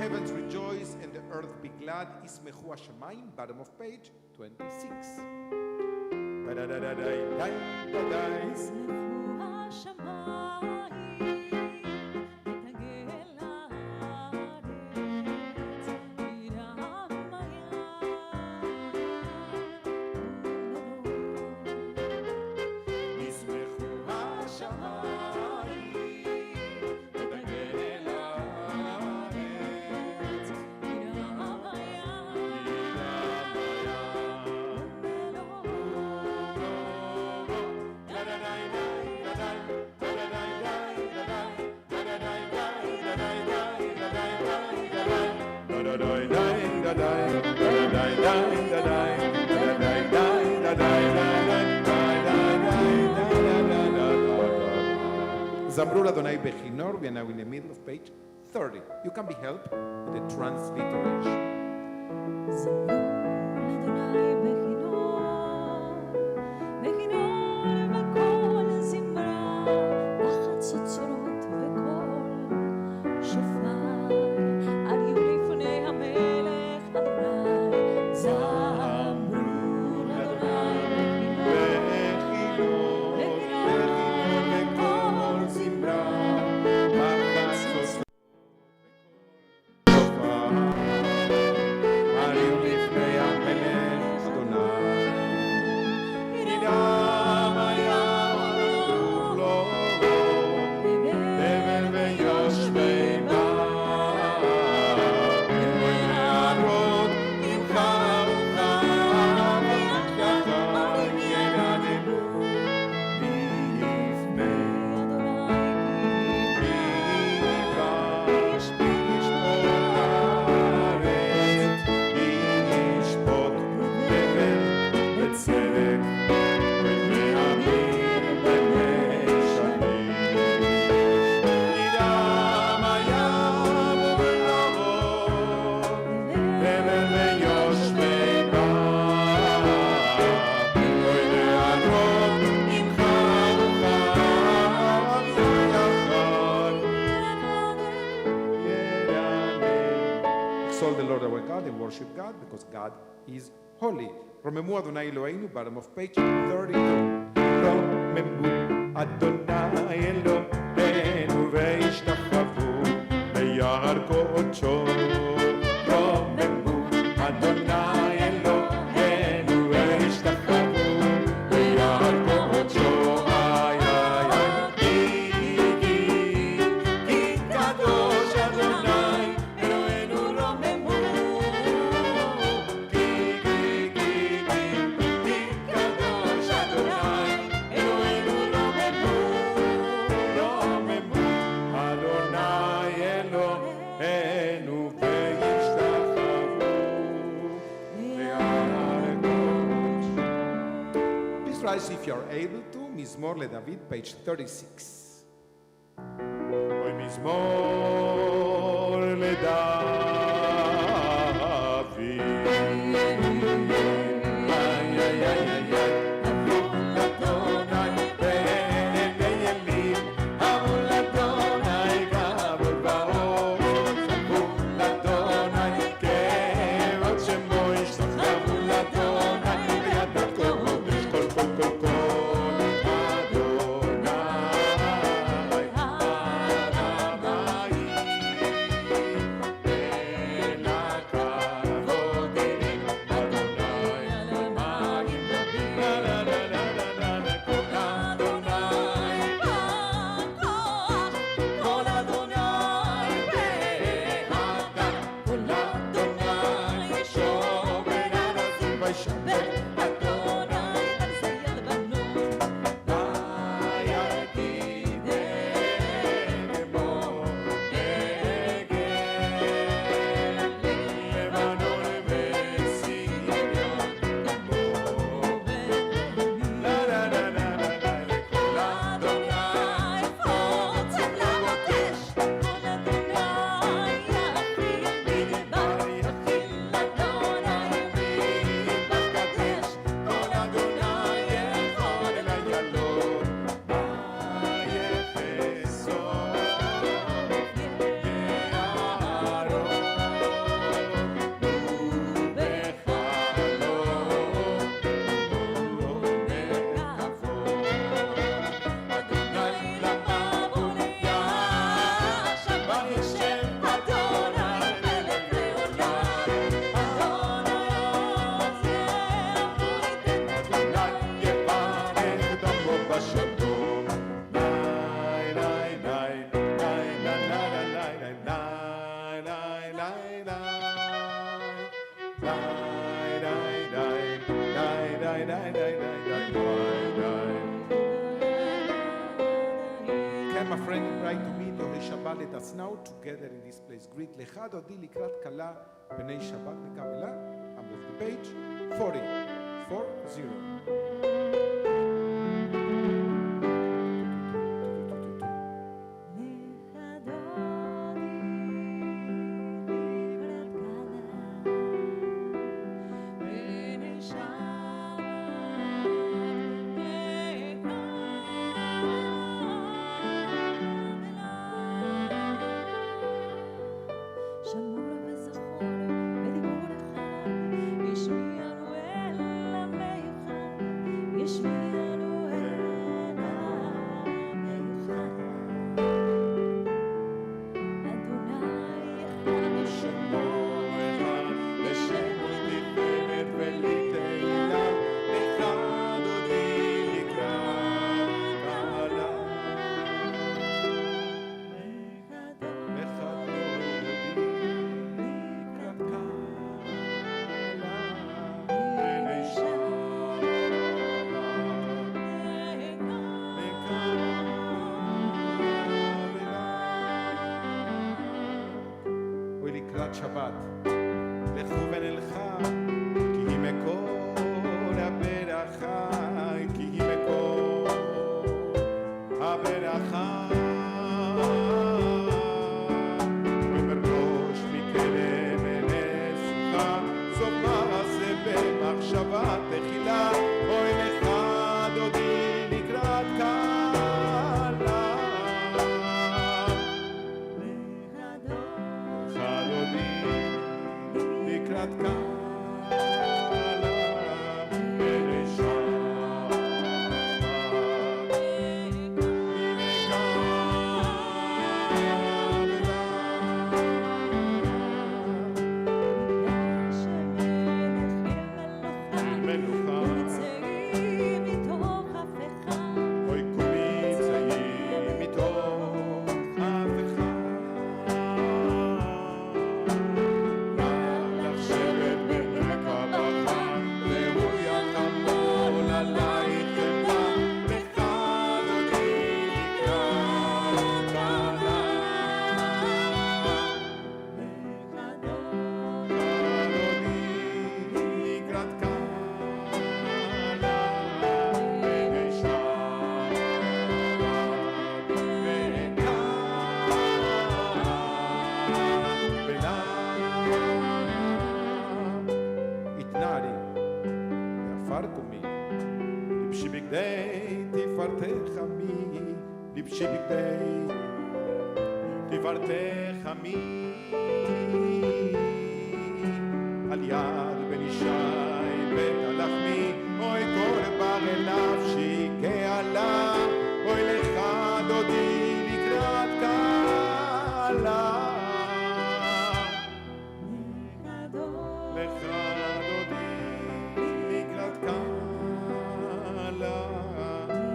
heavens rejoice and the earth be glad. Ismechu hashamayim, bottom of page 26. Zambrul Adonai Bechinor, we are now in the middle of page 30. You can be helped with the transliteration. Exalt the Lord our God and worship God because God is holy. Romemu Adonai Eloheinu, bottom of page 32. Romemu Adonai Eloheinu veishtachavu beyar kodsho. Romemu Adonai Eloheinu veishtachavu beyar kodsho. Ay ay ay, ki kadosh Adonai Eloheinu Romemu. Ki kadosh Adonai Eloheinu Romemu. Romemu Adonai Eloheinu veishtachavu beyar kodsho. Please rise if you are able to. Mizmor LeDavid, page 36. Hoy Mizmor LeDavid. Ay, ay, ay, ay, ay. Amul Adonai ve'elim. Amul Adonai gabor ba'oz. Amul Adonai kevod shemo yishloch. Amul Adonai b'yadav kodesh kol kol kol kol. Adonai, Adonai. Can my friend write to me, Dori Shabbat, let us now together in this place greet לך דודי לקראת כלה בני שבת נקבלה. I'm with the page 40. שבת לכו ונלכה כי היא מקור הברכה כי היא מקור הברכה ומראש מקרב אנסוכה סוף מעשה במחשבה תחילה אוי לך דודי לקראת כלה לקראת כלה בני שבת הנה מלוכה אוי קומי צאי מתוך אף תפארתך עמי, לבשי בגדי תפארתך עמי על יד בן ישי בית הלחמי אוי קורבן לנפשי כעלה אוי לך דודי לקראת כלה לך דודי לקראת כלה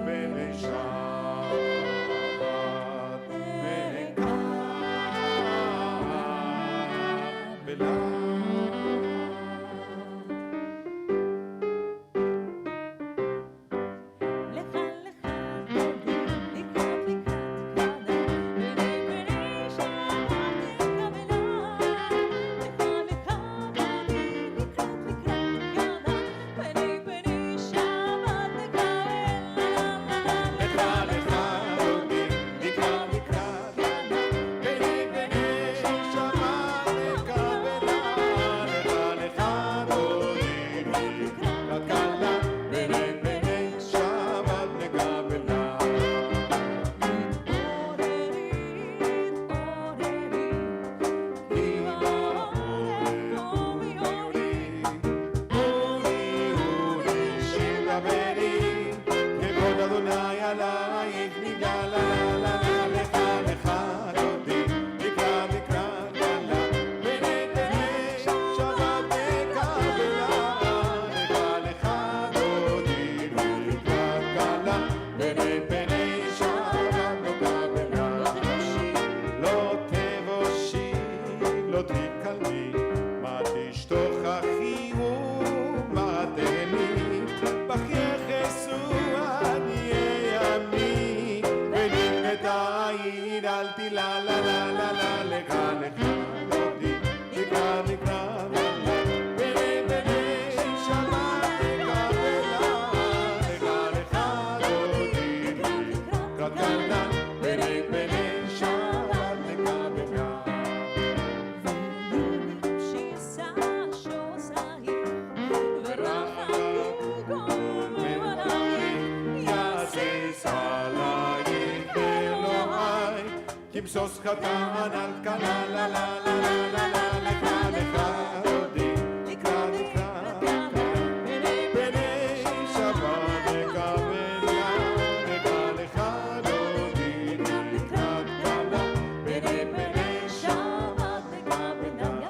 בני שבת ונקבלה. למשוש חתן על כלה, לה לה לה לה לה לה, לך לך דודי, לקראת כלה, פני שבת לקבלה, לך לך דודי, לקראת כלה, פני שבת לקבלה.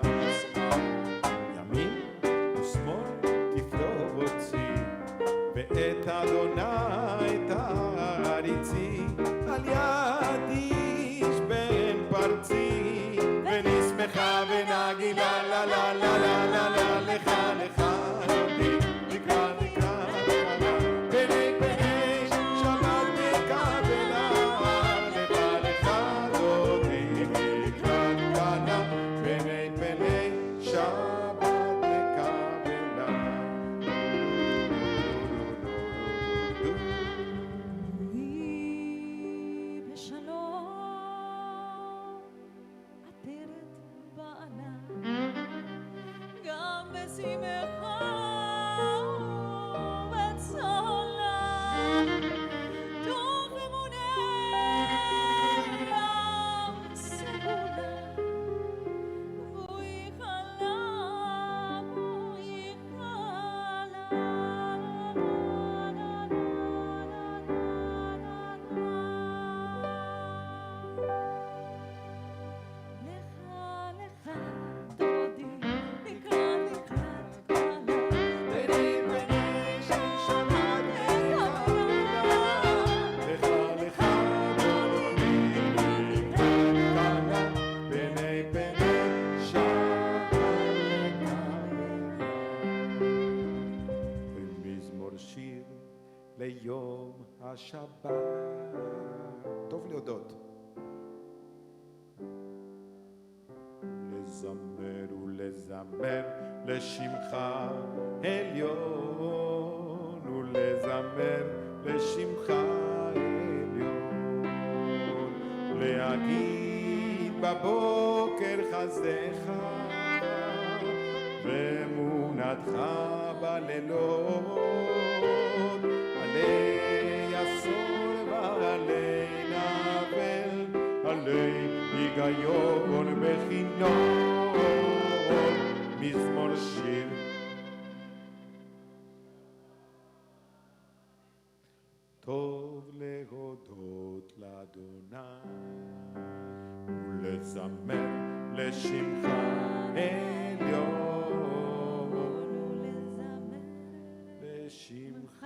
ימין ושמאל תפרוצי, ואת אדוני תעריצי, על יד איש בן פרצי, ונשמחה ונגילה, לה לה לה לה לה לה, לך לך דודי, לקראת כלה, פני שבת מקבלה, לך לך דודי, לקראת כלה, פני שבת מקבלה. היא בשלום עטרת בעלה, גם בשמחה ובצהלה, תוך אמוניה סגולה, בואי חלה, בואי חלה. לך לך דודי, לקראת כלה, פני שבת מקבלה, לך לך דודי, לקראת כלה, פני שבת מקבלה. ומזמור שיר ליום השבת. טוב להודות. לזמר ולזמר לשמך עליון, ולזמר לשמך עליון, להגיד בבוקר חסדך ואמונתך בלילות, עלי עשור ועלי נבל, עלי היגיון בכינון. מזמור שיר טוב להודות לאדוני ולזמר לשמך עליון, לשמך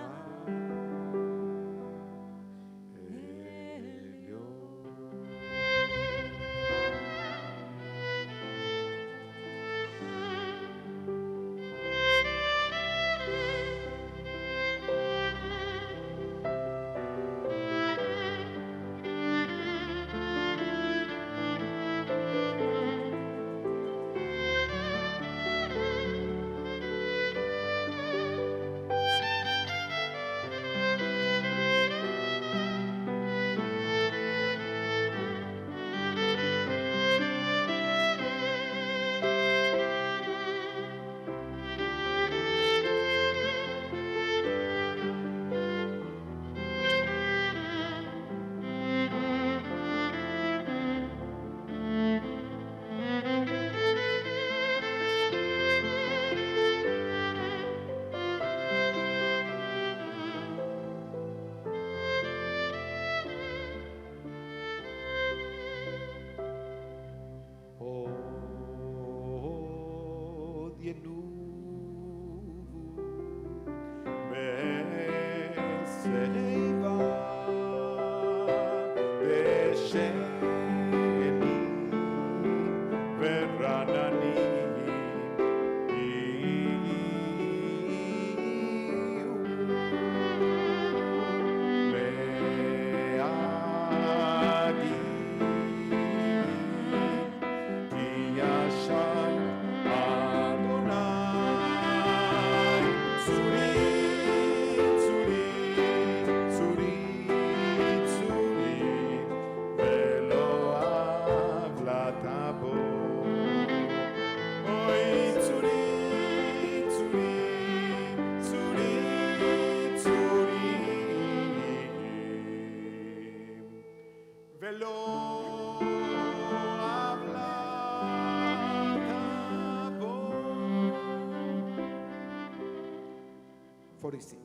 46.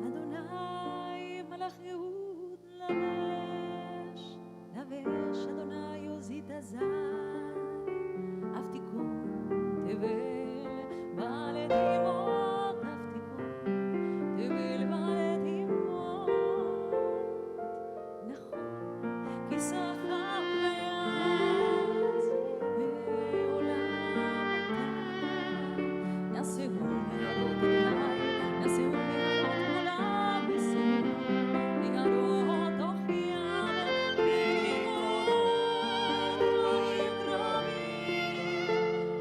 אדוני מלך יהוד לבש, לבש אדוני עוזית הזי, אף תיקון תבל בעלי דמעות, אף תיקון תבל בעלי דמעות, נכון, כי שכר מאז בעולם אתה, נעשהו מידות אדוני, נעשהו מידות כולם בסור, מידות תוכיח ביגוד חיים רבים,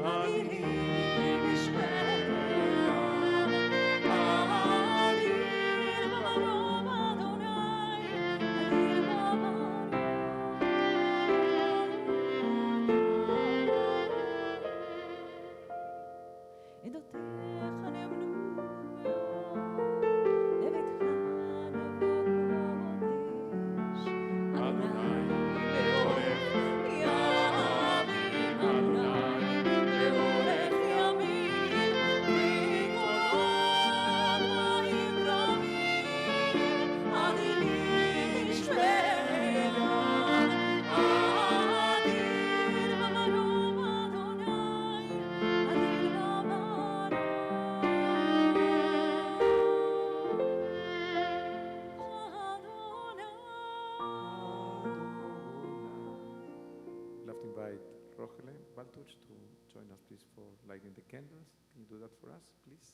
אדירים בשמם, אדיר במרום אדוני, אדיר במרום. עדותיך נאמנו מאוד, לביתך בקודש, אדוני לאורך ימים, אדוני לאורך ימים, מגבולות חיים רבים, אדירים בשמם, אדיר במרום אדוני, אדיר במרום. I'd love to invite Rochelle Baltuch to join us, please, for lighting the candles. Can you do that for us, please?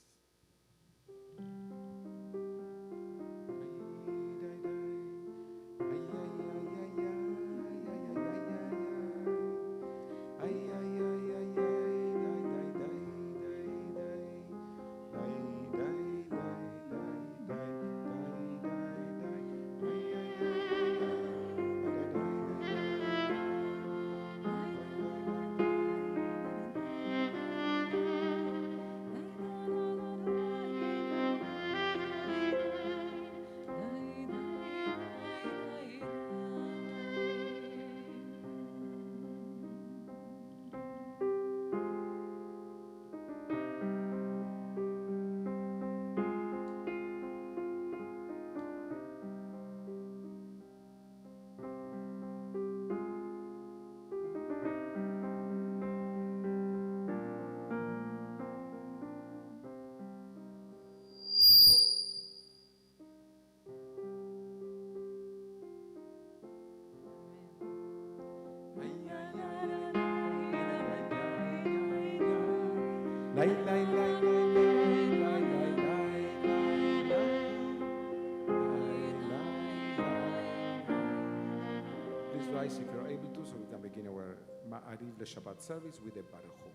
Please rise if you're able to, so we can begin our Ma'ariv Shabbat service with a Baruch Hu.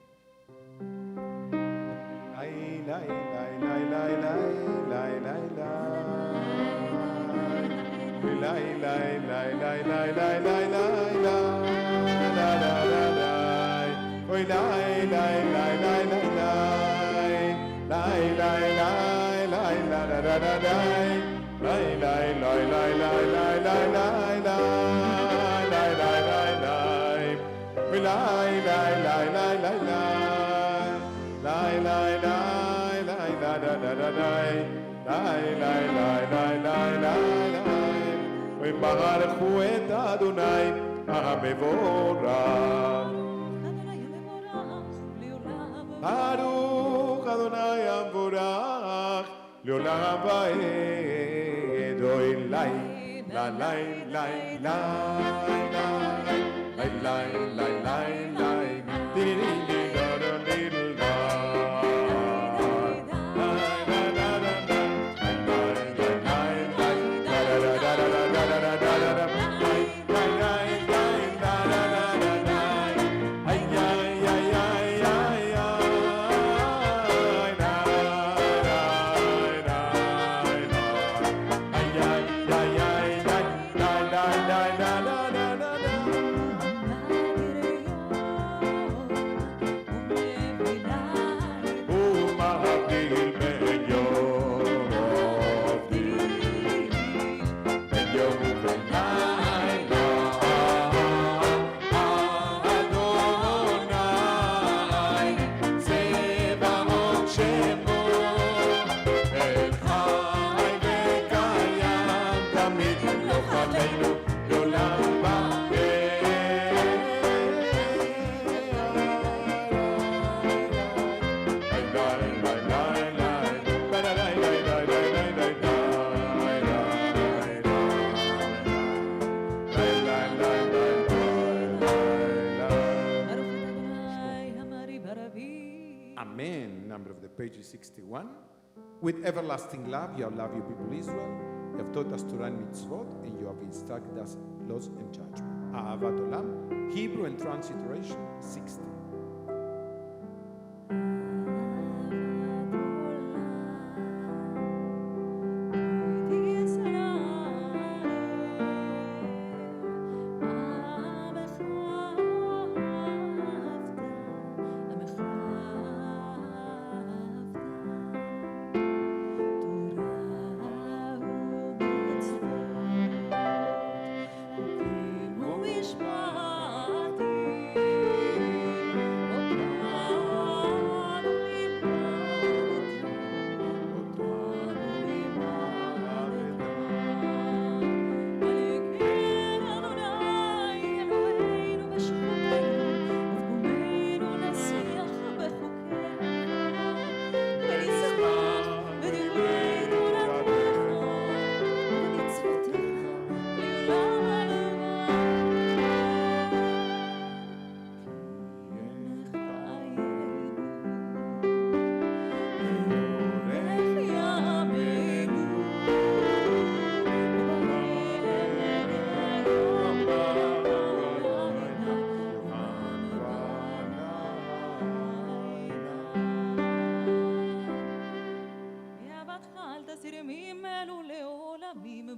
וברכו את אדוני המבורך. ברוך אדוני המבורך לעולם ועד. אוי לי לי לי לי Amen. Number of the page is 61. With everlasting love, you have loved your people Israel. You have taught us to run mitzvot, and you have instructed us laws and judgment. Ahavat Olam, Hebrew and transliteration 60.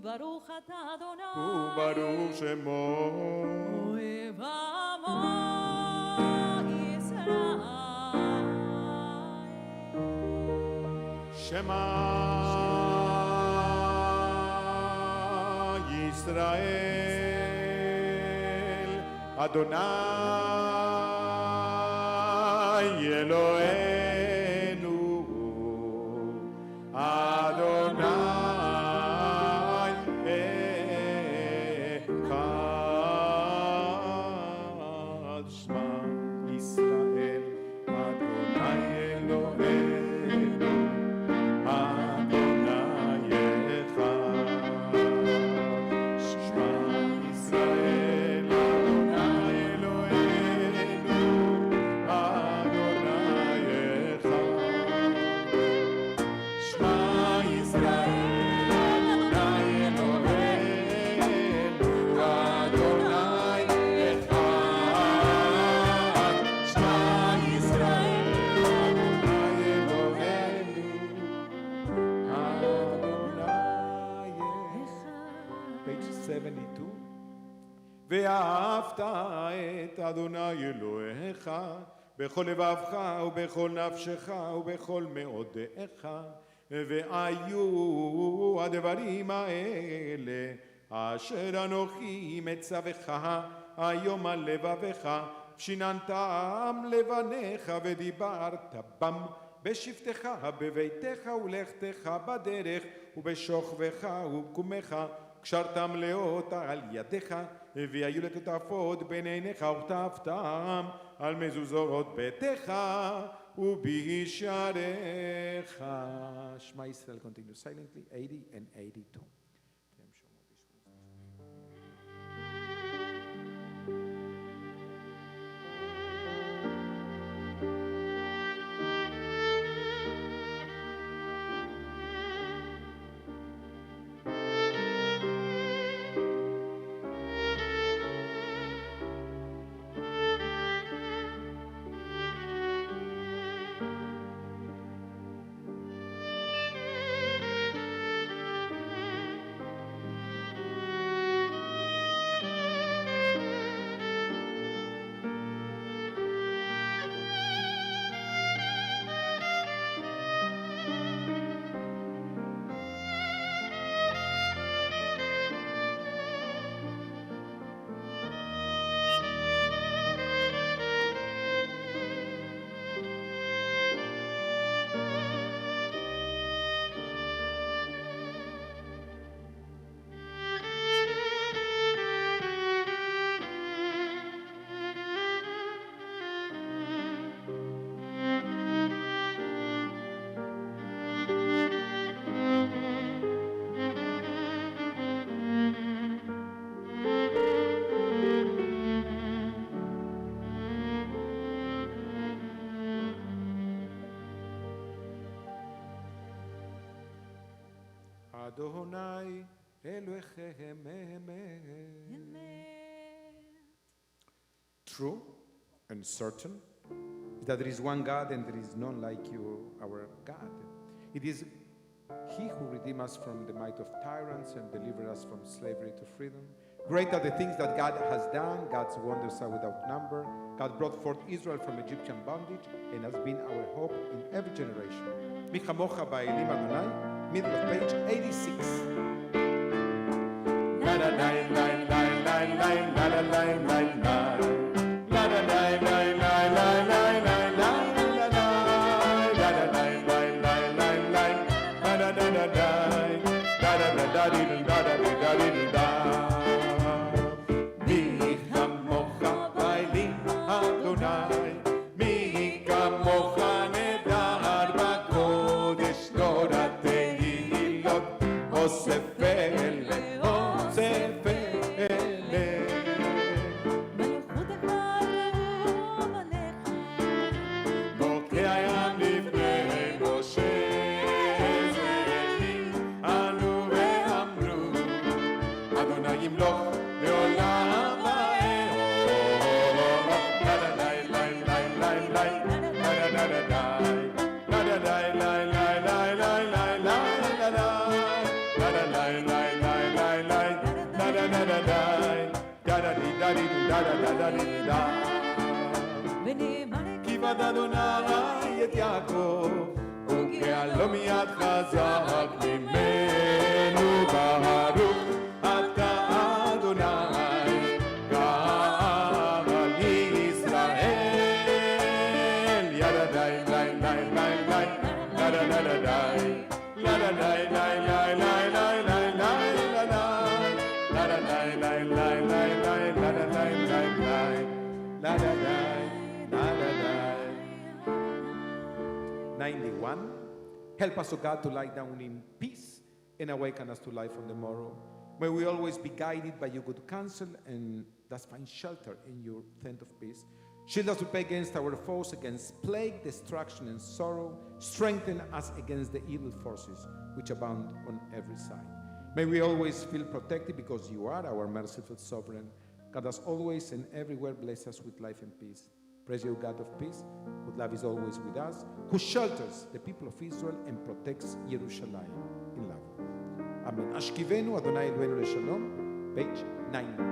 ברוך אתה אדוני וברוך שמו אוהב עמו ישראל שמע ישראל אדוני אלוהינו אדוני ואהבת את אדוני אלוהיך בכל לבבך ובכל נפשך ובכל מאודיך והיו הדברים האלה אשר אנוכי מצווך היום על לבביך שיננתם לבניך ודיברת בם בשבתך בביתך ולכתך בדרך ובשוכבך ובקומך קשרתם לאותה על ידיך והיו לטוטפות בין עיניך וכתבתם על מזוזות ביתך ובשעריך. שמע ישראל, continue silently, 80 and 82. Adonai Elohechem Emet. True and certain is that there is one God and there is none like you, our God. It is He who redeemed us from the might of tyrants and delivered us from slavery to freedom. Great are the things that God has done. God's wonders are without number. God brought forth Israel from Egyptian bondage and has been our hope in every generation. Mi chamocha ba'elim Adonai, middle of page 86. La la la la la la la la la la la la. La la la la la la la la la la la. La la la la la la la. La la la la la. La la la la la la la la. Mi chamocha ba'elim Adonai, mi kamocha nedar b'kodesh Torah tehilot osef ele. כיבד אדוני את יעקב וגאלו מיד חזק ממנו ברוך אתה אדוני גאל ישראל ידעי לי לי לי לי לדעי לדעי לי לי לי לי לי לי 91. Help us, O God, to lie down in peace and awaken us to life on the morrow. May we always be guided by your good counsel and thus find shelter in your tent of peace. Shield us to pay against our foes, against plague, destruction, and sorrow. Strengthen us against the evil forces which abound on every side. May we always feel protected because you are our merciful sovereign. God has always and everywhere blessed us with life and peace. Praise you, God of peace, whose love is always with us, who shelters the people of Israel and protects Jerusalem in love. Amen. Ashkivenu Adonai Eloheinu Leshalom, page 90.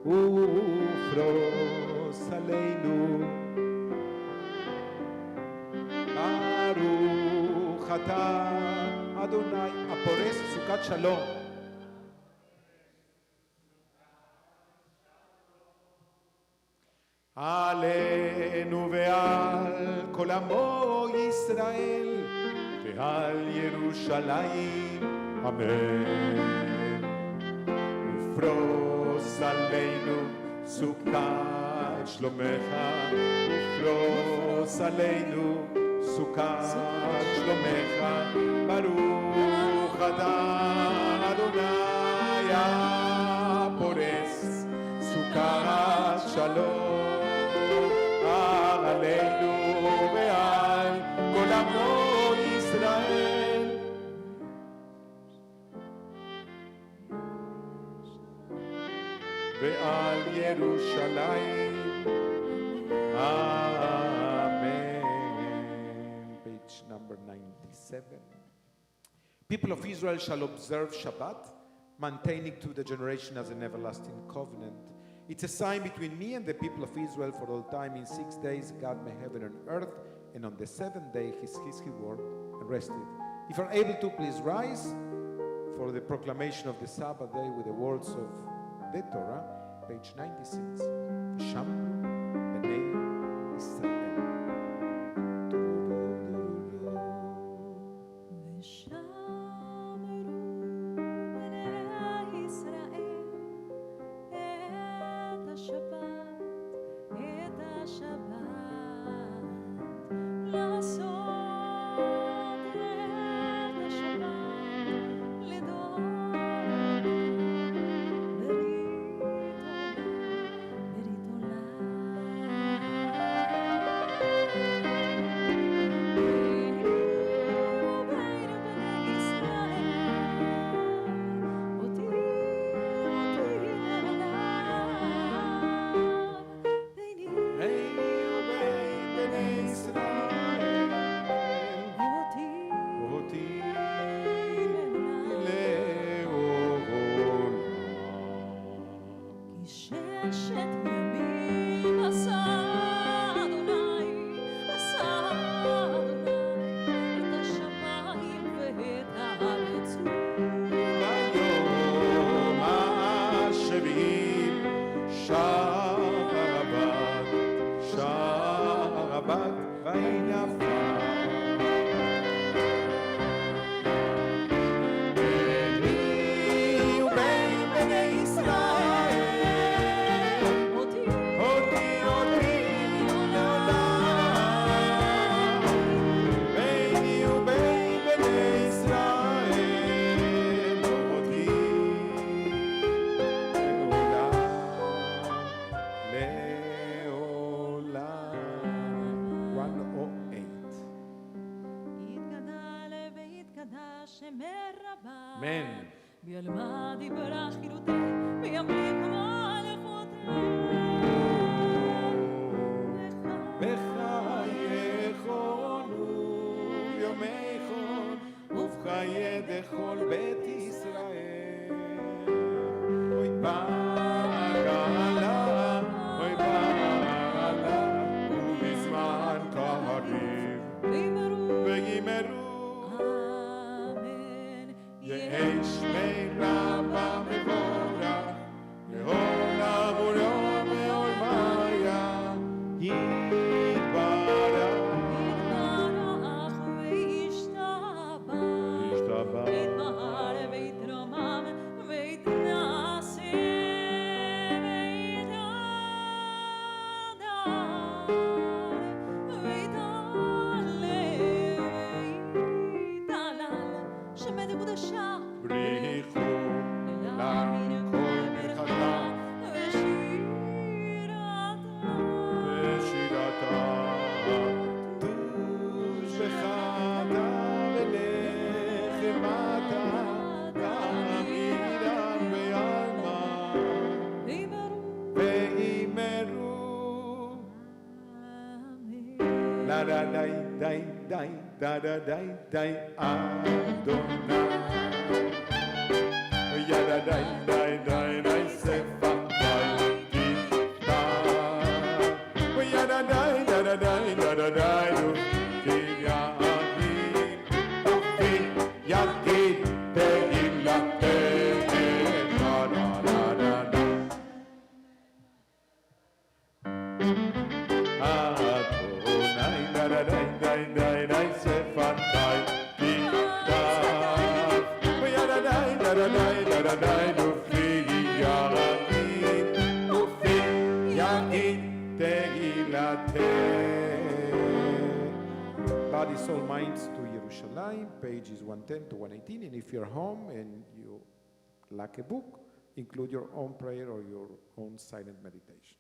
Ufros aleinu Baruch atah Adonai הפורס סוכת שלום. עלינו ועל כל עמו ישראל ועל ירושלים אמן. ופרוס עלינו סוכת שלומך, ופרוס עלינו סוכת שלומך. ברוך אתה אדוני הפורס סוכת שלום. ועל ירושלים. Amen. Page number 97. People of Israel shall observe Shabbat, maintaining to the generation as an everlasting covenant. It's a sign between me and the people of Israel for all time. In 6 days God made heaven and earth, and on the seventh day he ceased his work and rested. If you are able to, please rise for the proclamation of the Sabbath day with the words of Beth Torah, page 96. Shamru b'nei Israel. Dai Adonai Yada dai sefa dai kita Yada dai du ya amin Ufi yakit te ilate Adonai dai sefa dai kita Yada dai du ya amin Ufi yakit te ilate. Body, soul, minds to Yerushalayim, pages 110 to 118. And if you're home and you lack a book, include your own prayer or your own silent meditation.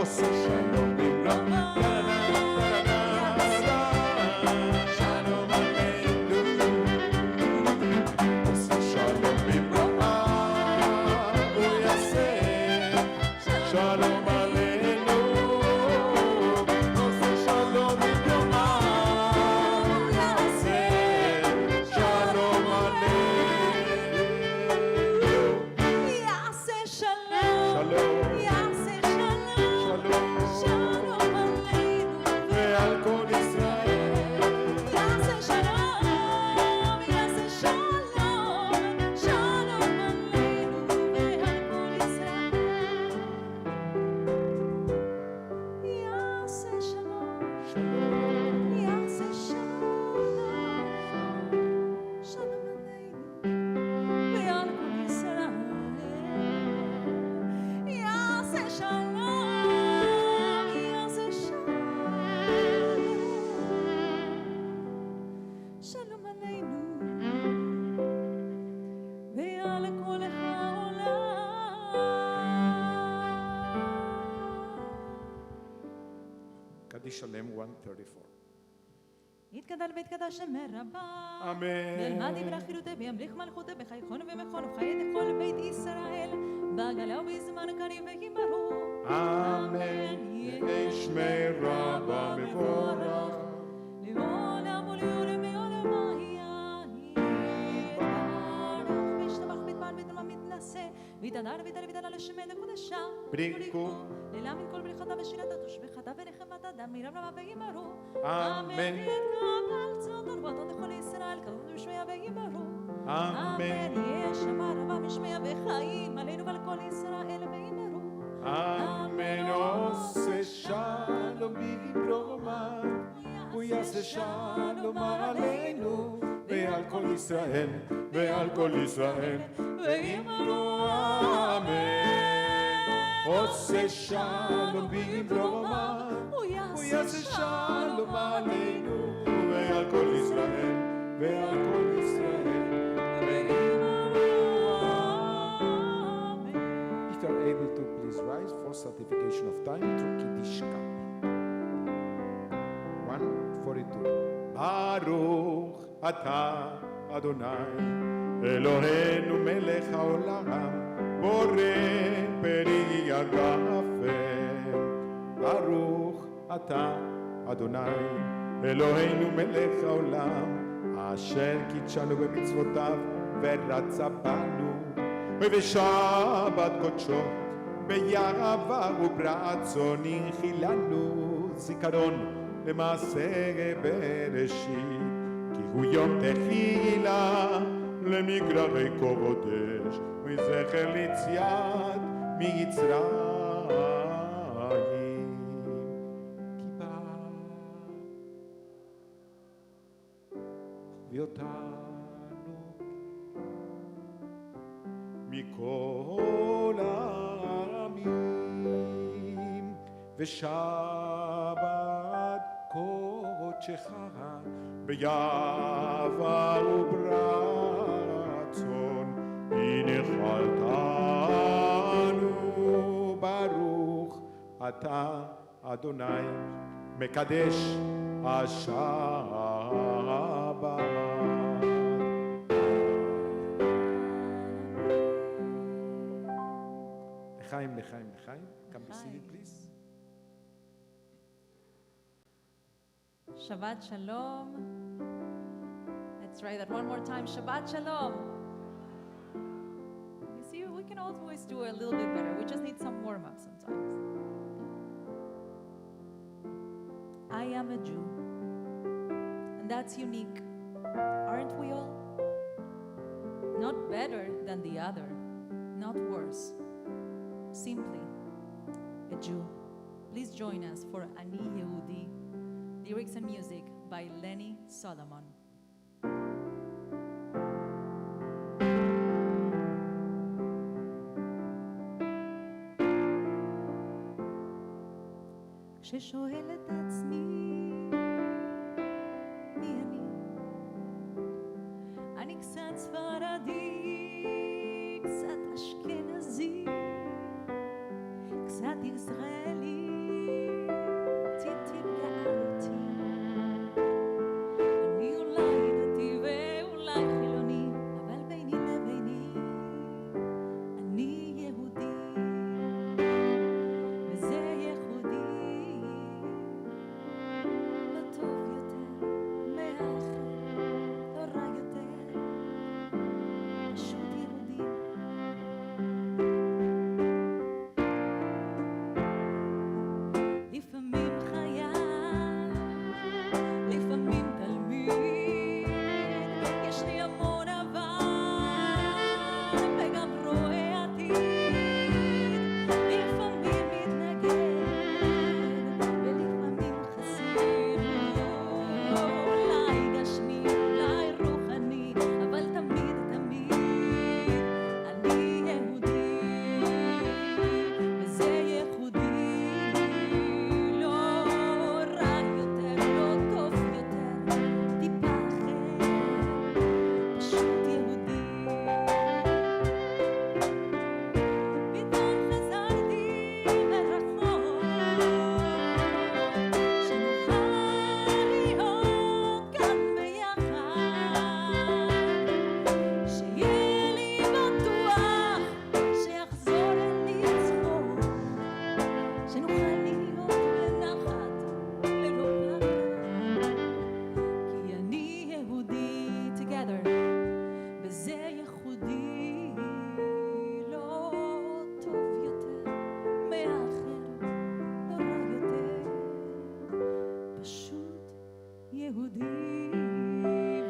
עושה שלום בברכה. שלום עלינו, עושה שלום בברכה, הוא יעשה שלום עלינו, עושה שלום בברכה, הוא יעשה שלום עלינו. יעשה שלום, שלום, יעשה שלום, שלום עלינו ועל כל ישראל. יעשה שלום, יעשה שלום, שלום עלינו ועל כל ישראל. יעשה שלום, יעשה שלום, שלום עלינו ועל כל ישראל. יעשה שלום, יעשה שלום, שלום עלינו ועל כל העולם. קדיש שלם 134. יתגדל ויתקדש שם רבה. אמן. ואלמד דברי חילותי וימליך מלכותי בחייכון ומחון וחיי לכל בית ישראל בעגלה ובזמן קריב וימרו. אמן. יהי שמי רבה מבורך. לעולם ולעולם מעולם יתברך וישתבח ויתפאר ויתרומם מתנשא ויתהדר ויתהלל לשם קודשה. בריחו. ללמד כל בריחתה ושירתה תושבחתה ונחמתה דם מרב רבה וימרו. אמן. יתקבל צאתון ועתות לכל ישראל כבוד ושמיה וימרו. אמן. יהיה שמה רבה משמיה וחיים עלינו ועל כל ישראל וימרו. אמן. עושה שלום בברכה, הוא יעשה שלום עלינו ועל כל ישראל, ועל כל ישראל ויאמרו אמן. עושה שלום בברכה, הוא יעשה שלום עלינו ועל כל ישראל, ועל כל ישראל ויאמרו אמן. If you are able to, please rise for certification of time through Kiddush Cup. 142. ברוך אתה אדוני אלוהינו מלך העולם בורא פרי הגפן. ברוך אתה אדוני אלוהינו מלך העולם אשר קידשנו במצוותיו ורצה בנו ובשבת קודשו ביעבה וברצון הנחילנו זיכרון למעשה בראשית כי הוא יום תחילה למגררי קודש וזכר ליציאת מצרים כי בא ואותנו מכל העמים ושבת קודשך ביעבה וברצון הנחלתנו. ברוך אתה אדוני מקדש השבת. לחיים, לחיים, לחיים. Come be seated, please. Shabbat Shalom. Let's try that one more time. Shabbat Shalom. You see, we can always do a little bit better. We just need some warm-up sometimes. I am a Jew. And that's unique. Aren't we all? Not better than the other. Not worse. Simply a Jew. Please join us for Ani Yehudi. Lyrics and music by Lenny Solomon. כששואל את עצמי מי אני קצת ספרדי, קצת אשכנזי, קצת ישראלי שנוכל להיות בנחת ללא פחד, כי אני יהודי together, וזה ייחודי, לא טוב יותר מאחר, לא רע יותר, פשוט יהודי,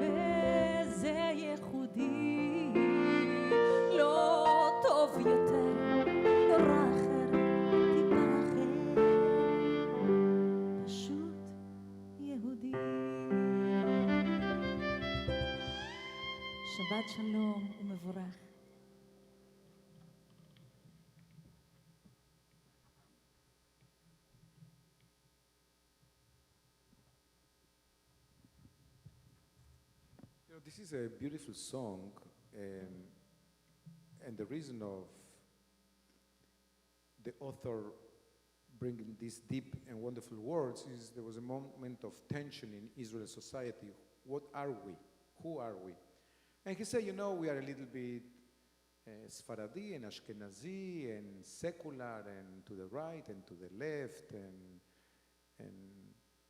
וזה ייחודי, לא טוב יותר, לא רע אחר, טיפה אחר, פשוט יהודי. שבת שלום ומבורך. You know, this is a beautiful song, and the reason of the author bringing these deep and wonderful words is there was a moment of tension in Israel society. What are we? Who are we? And he said, you know, we are a little bit Sfaradi and Ashkenazi and secular and to the right and to the left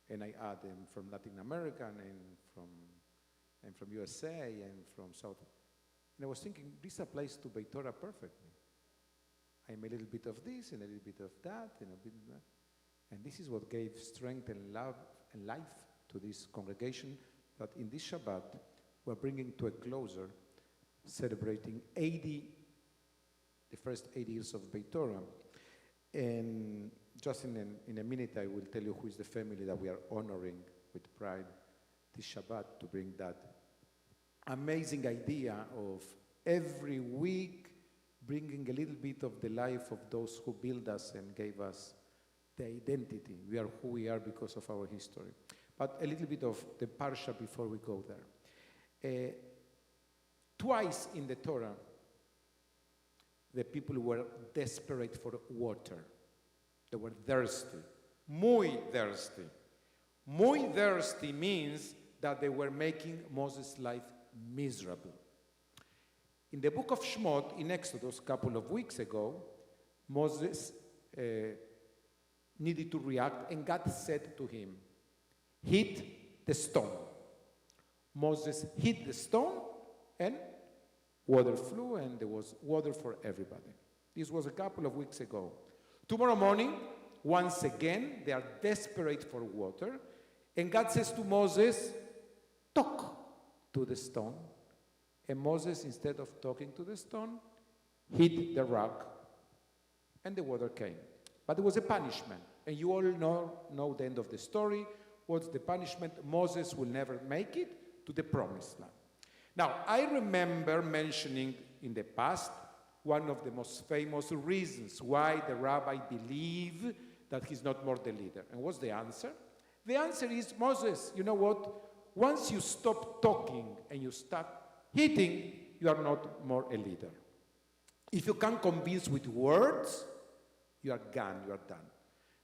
and I add them from Latin America and from USA and from South. And I was thinking, this applies to Beth Torah perfectly. I'm a little bit of this and a little bit of that and a bit of that. And this is what gave strength and love and life to this congregation that in this Shabbat we're bringing to a closer, celebrating the first 80 years of Beth Torah. And just in a minute I will tell you who is the family that we are honoring with pride this Shabbat to bring that amazing idea of every week bringing a little bit of the life of those who built us and gave us the identity. We are who we are because of our history. But a little bit of the Parsha before we go there. Twice in the Torah, the people were desperate for water. They were thirsty, muy thirsty. Muy thirsty means that they were making Moses' life miserable. In the book of Shemot, in Exodus, a couple of weeks ago, Moses needed to react, and God said to him, hit the stone. Moses hit the stone, and water flew, and there was water for everybody. This was a couple of weeks ago. Tomorrow morning, once again, they are desperate for water, and God says to Moses, talk to the stone. And Moses, instead of talking to the stone, hit the rock, and the water came. But there was a punishment, and you all know the end of the story. What's the punishment? Moses will never make it to the promised land. Now, I remember mentioning in the past one of the most famous reasons why the rabbi believed that he's not more the leader. And what's the answer? The answer is, Moses, you know what? Once you stop talking and you start hitting, you are not more a leader. If you can't convince with words, you are gone, you are done.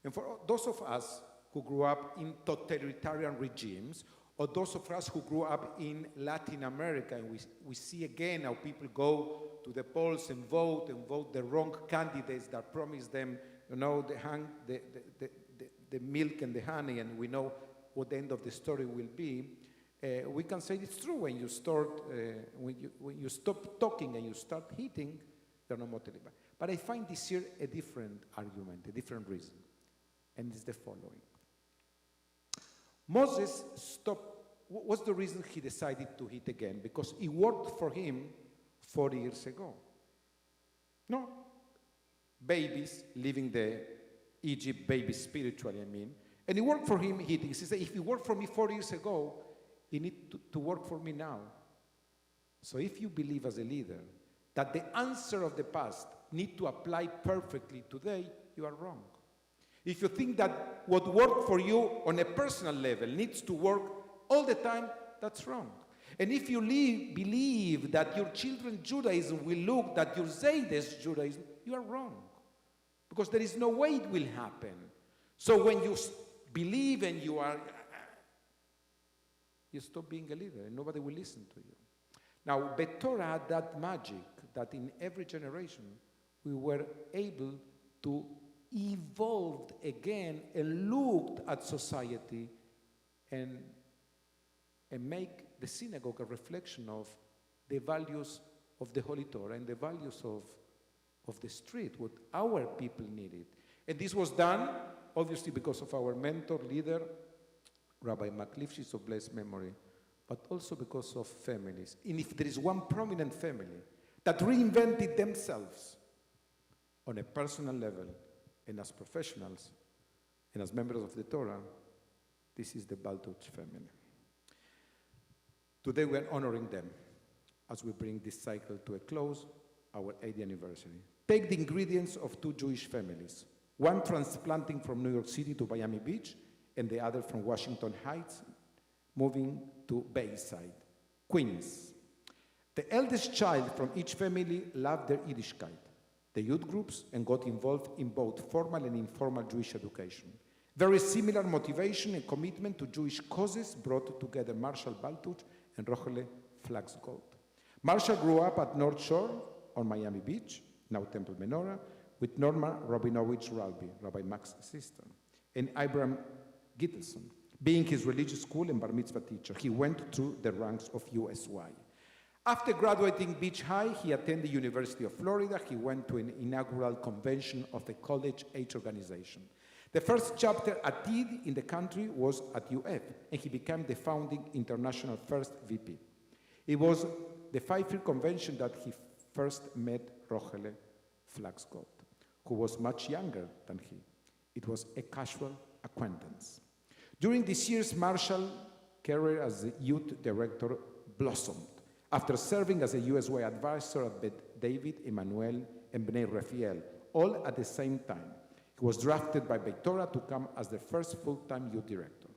And for those of us who grew up in totalitarian regimes, or those of us who grew up in Latin America, and we see again how people go to the polls and vote the wrong candidates that promise them, you know, the milk and the honey, and we know what the end of the story will be. We can say it's true when you start, when you stop talking and you start hitting, you're not more deliberate. But I find this year a different argument, a different reason, and it's the following. Moses stopped. What's the reason he decided to hit again? Because it worked for him 40 years ago. No. Babies, living the Egypt baby spiritually, I mean. And it worked for him hitting. He said, if it worked for me 40 years ago, it needs to work for me now. So if you believe as a leader that the answer of the past need to apply perfectly today, you are wrong. If you think that what worked for you on a personal level needs to work all the time, that's wrong. And if you believe that your children's Judaism will look that your Zaydes Judaism, you are wrong. Because there is no way it will happen. So when you believe and you stop being a leader and nobody will listen to you. Now, Beth Torah had that magic that in every generation we were able to evolved again and looked at society and make the synagogue a reflection of the values of the Holy Torah and the values of the street, what our people needed. And this was done, obviously, because of our mentor, leader, Rabbi Maklifshitz of blessed memory, but also because of families. And if there is one prominent family that reinvented themselves on a personal level and as professionals and as members of the Torah, this is the Baltuch family. Today we are honoring them as we bring this cycle to a close, our 80th anniversary. Take the ingredients of two Jewish families, one transplanting from New York City to Miami Beach, and the other from Washington Heights, moving to Bayside, Queens. The eldest child from each family loved their Yiddishkeit, the youth groups, and got involved in both formal and informal Jewish education. Very similar motivation and commitment to Jewish causes brought together Marshall Baltuch and Rochelle Flaxgold. Marshall grew up at North Shore on Miami Beach, now Temple Menorah, with Norma Rabinovich Ralby, Rabbi Max's sister, and Abraham Gittelson. Being his religious school and bar mitzvah teacher, he went through the ranks of USY. After graduating Beach High, he attended the University of Florida. He went to an inaugural convention of the college-age organization. The first chapter Atid in the country was at UF, and he became the founding international first VP. It was the 5-year convention that he first met Rochelle Flaxgold, who was much younger than he. It was a casual acquaintance. During these years, Marshall's career as the youth director blossomed. After serving as a USY advisor at Beth David, Emmanuel, and Bnei Raphael, all at the same time, he was drafted by Beth Torah to come as the first full-time youth director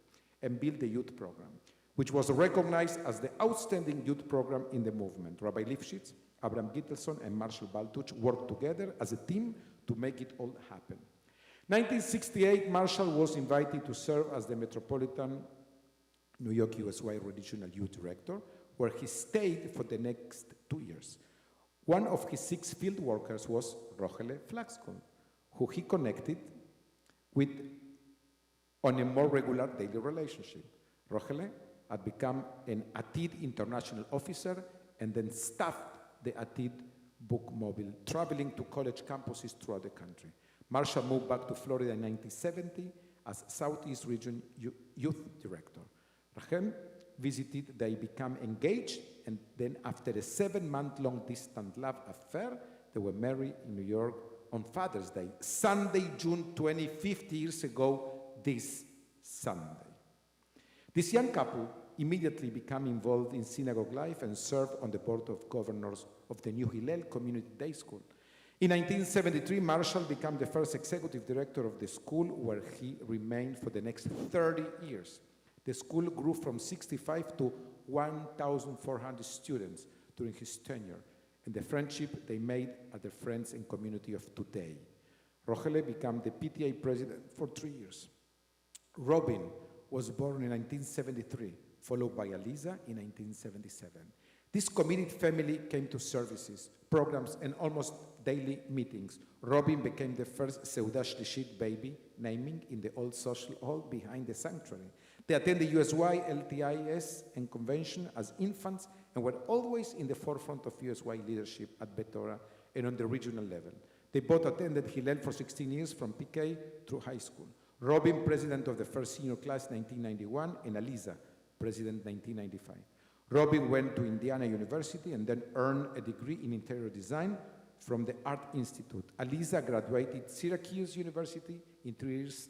and build the youth program, which was recognized as the outstanding youth program in the movement. Rabbi Lifshitz, Abraham Gittelson, and Marshall Baltuch worked together as a team to make it all happen. 1968, Marshall was invited to serve as the Metropolitan New York USY Regional Youth Director, where he stayed for the next 2 years. One of his 6 field workers was Rochelle Flaxgold, who he connected with on a more regular daily relationship. Rochelle had become an Atid international officer and then staffed the Atid bookmobile, traveling to college campuses throughout the country. Marshall moved back to Florida in 1970 as Southeast Region Youth Director. Rachel visited, they became engaged, and then after a 7-month-long distant love affair, they were married in New York on Father's Day, Sunday, June 25 years ago, this Sunday. This young couple immediately became involved in synagogue life and served on the board of governors of the New Hillel Community Day School. In 1973, Marshall became the first executive director of the school, where he remained for the next 30 years. The school grew from 65 to 1,400 students during his tenure, and the friendship they made are the friends and community of today. Rochelle became the PTA president for 3 years. Robin was born in 1973, followed by Aliza in 1977. This committed family came to services, programs, and almost daily meetings. Robin became the first Seudah Shlishit baby naming in the old social hall behind the sanctuary. They attended USY, LTIS, and convention as infants and were always in the forefront of USY leadership at Beth Torah and on the regional level. They both attended Hillel for 16 years from PK through high school. Robin, president of the first senior class 1991, and Aliza, president 1995. Robin went to Indiana University and then earned a degree in interior design from the Art Institute. Aliza graduated Syracuse University in 3 years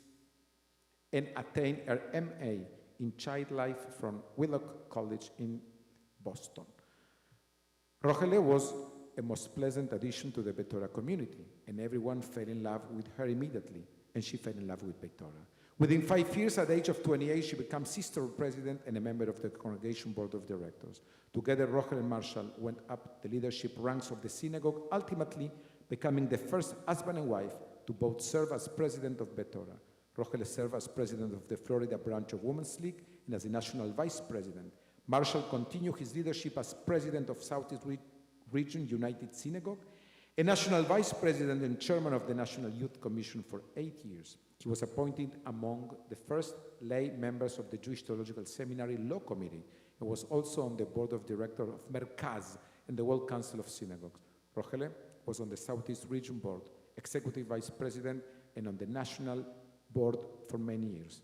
and attained her MA in child life from Willock College in Boston. Rochelle was a most pleasant addition to the Beth Torah community, and everyone fell in love with her immediately, and she fell in love with Beth Torah. Within 5 years, at the age of 28, she became sister president and a member of the congregation board of directors. Together, Rochelle and Marshall went up the leadership ranks of the synagogue, ultimately becoming the first husband and wife to both serve as president of Beth Torah. Rochelle served as president of the Florida branch of Women's League and as the national vice president. Marshall continued his leadership as president of Southeast Region United Synagogue A national vice president and chairman of the National Youth Commission for 8 years. He was appointed among the first lay members of the Jewish Theological Seminary Law Committee and was also on the board of directors of Merkaz and the World Council of Synagogues. Rochele was on the Southeast Region Board, executive vice president, and on the national board for many years.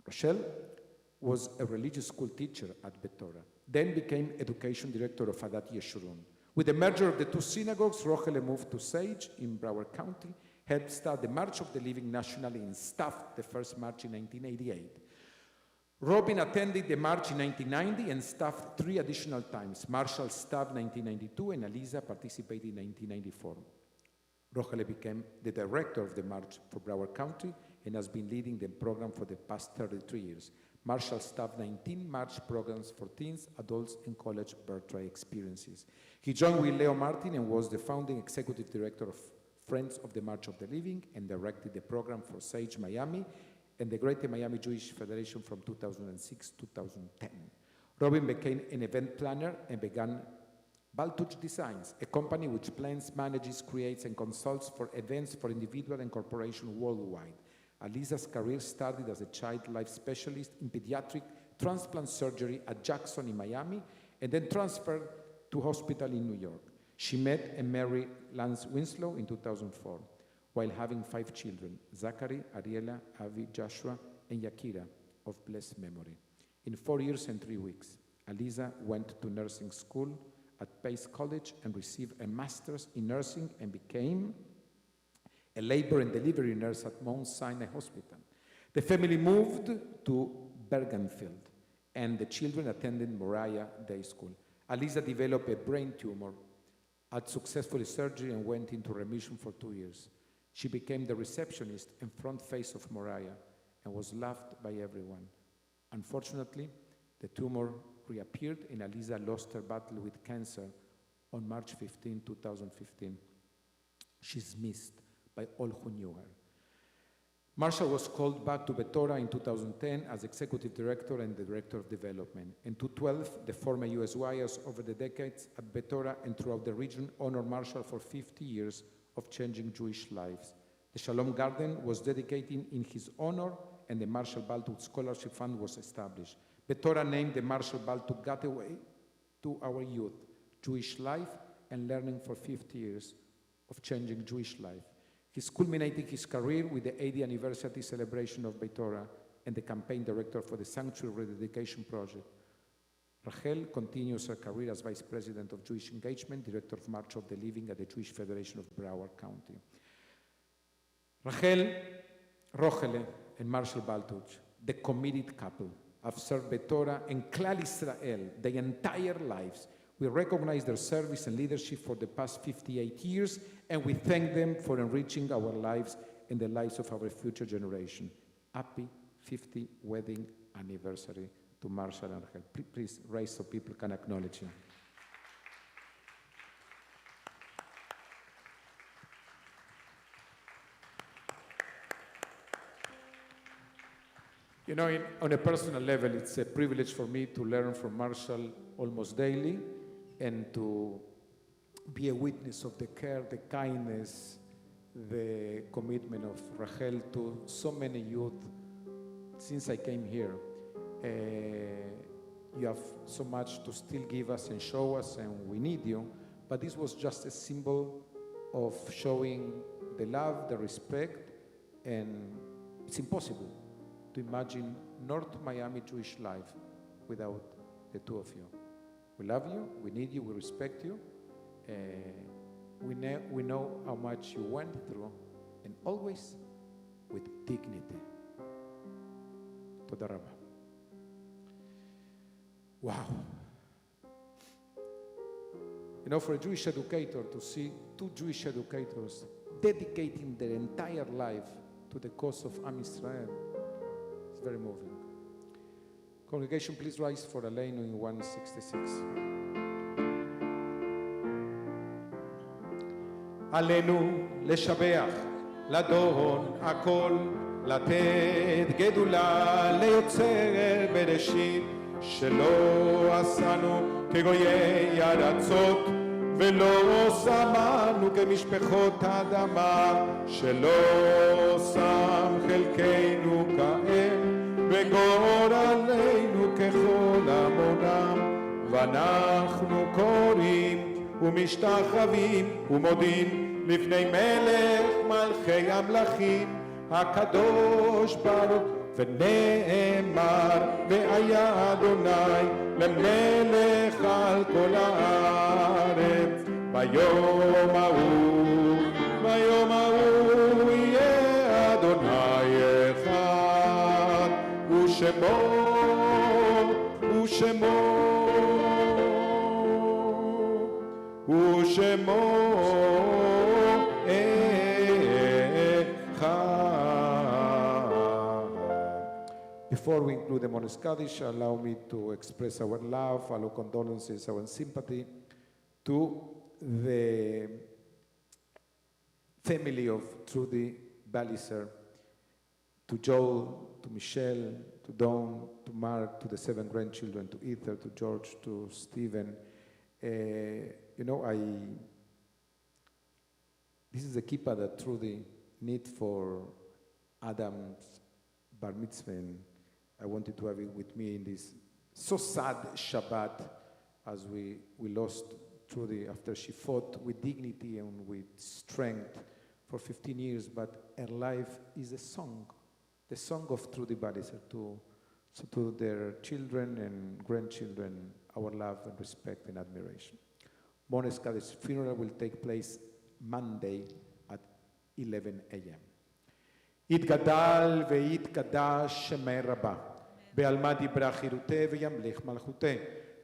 Rochelle was a religious school teacher at Beth Torah, then became education director of Adat Yeshurun. With the merger of the two synagogues, Rochele moved to Sage in Broward County, helped start the March of the Living nationally, and staffed the first march in 1988. Robin attended the march in 1990 and staffed 3 additional times. Marshall staffed 1992 and Aliza participated in 1994. Rochele became the director of the march for Broward County and has been leading the program for the past 33 years. Marshall staffed 19 march programs for teens, adults, and college birthday experiences. He joined with Leo Martin and was the founding executive director of Friends of the March of the Living and directed the program for Sage Miami and the Greater Miami Jewish Federation from 2006 to 2010. Robin became an event planner and began Baltuch Designs, a company which plans, manages, creates, and consults for events for individuals and corporations worldwide. Aliza's career started as a child life specialist in pediatric transplant surgery at Jackson in Miami and then transferred to hospital in New York. She met and married Lance Winslow in 2004 while having 5 children, Zachary, Ariela, Avi, Joshua, and Yakira of blessed memory. In 4 years and 3 weeks, Aliza went to nursing school at Pace College and received a master's in nursing and became a labor and delivery nurse at Mount Sinai Hospital. The family moved to Bergenfield, and the children attended Moriah Day School. Aliza developed a brain tumor, had successful surgery, and went into remission for 2 years. She became the receptionist and front face of Moriah and was loved by everyone. Unfortunately, the tumor reappeared, and Aliza lost her battle with cancer on March 15, 2015. She's missed by all who knew her. Marshall was called back to Beth Torah in 2010 as executive director and the director of development. In 2012, the former U.S. wires over the decades at Beth Torah and throughout the region honored Marshall for 50 years of changing Jewish lives. The Shalom Garden was dedicated in his honor, and the Marshall Baltut Scholarship Fund was established. Beth Torah named the Marshall Baltut Gateway to our youth, Jewish life and learning for 50 years of changing Jewish life. He's culminating his career with the 80th anniversary celebration of Beth Torah and the campaign director for the Sanctuary Rededication Project. Rachel continues her career as Vice President of Jewish Engagement, Director of March of the Living at the Jewish Federation of Broward County. Rachel, Rochele, and Marshall Baltuch, the committed couple, have served Beth Torah and Klal Israel their entire lives. We recognize their service and leadership for the past 58 years, and we thank them for enriching our lives and the lives of our future generation. Happy 50th wedding anniversary to Marshall and Rachel. Please rise so people can acknowledge you. You know, on a personal level, it's a privilege for me to learn from Marshall almost daily and to be a witness of the care, the kindness, the commitment of Rachel to so many youth since I came here. You have so much to still give us and show us, and we need you, but this was just a symbol of showing the love, the respect, and it's impossible to imagine North Miami Jewish life without the two of you. We love you, we need you, we respect you. We know how much you went through, and always with dignity. Toda Rabba. Wow. You know, for a Jewish educator to see 2 Jewish educators dedicating their entire life to the cause of Am Israel, it's very moving. Congregation, please rise for Aleinu in 166. עלינו לשבח, לדון הכל, לתת גדולה ליוצר בראשית, שלא עשנו כגויי ארצות, ולא שמנו כמשפחות האדמה, שלא שם חלקנו כאם, וגורלנו ככל עמונם. ואנחנו קוראים ומשתחווים ומודים לפני מלך מלכי המלכים, הקדוש ברוך, ונאמר והיה אדוני למלך על כל הארץ. ביום ההוא יהיה אדוני אחד, ושמו Before we include the Mones Kaddish, allow me to express our love, our condolences, our sympathy to the family of Trudy Balliser, to Joel, to Michelle, to Dawn, to Mark, to the 7 grandchildren, to Ether, to George, to Stephen. This is a kippah that Trudy knit for Adam's bar mitzvah, and I wanted to have it with me in this so sad Shabbat, as we lost Trudy after she fought with dignity and with strength for 15 years, but her life is a song, the song of Trudy Balliser, to their children and grandchildren, our love and respect and admiration. Mones Kaddish funeral will take place Monday at 11 a.m. יתגדל ויתקדש שמי רבה, בעלמא דיברה חירותה וימליך מלכותה,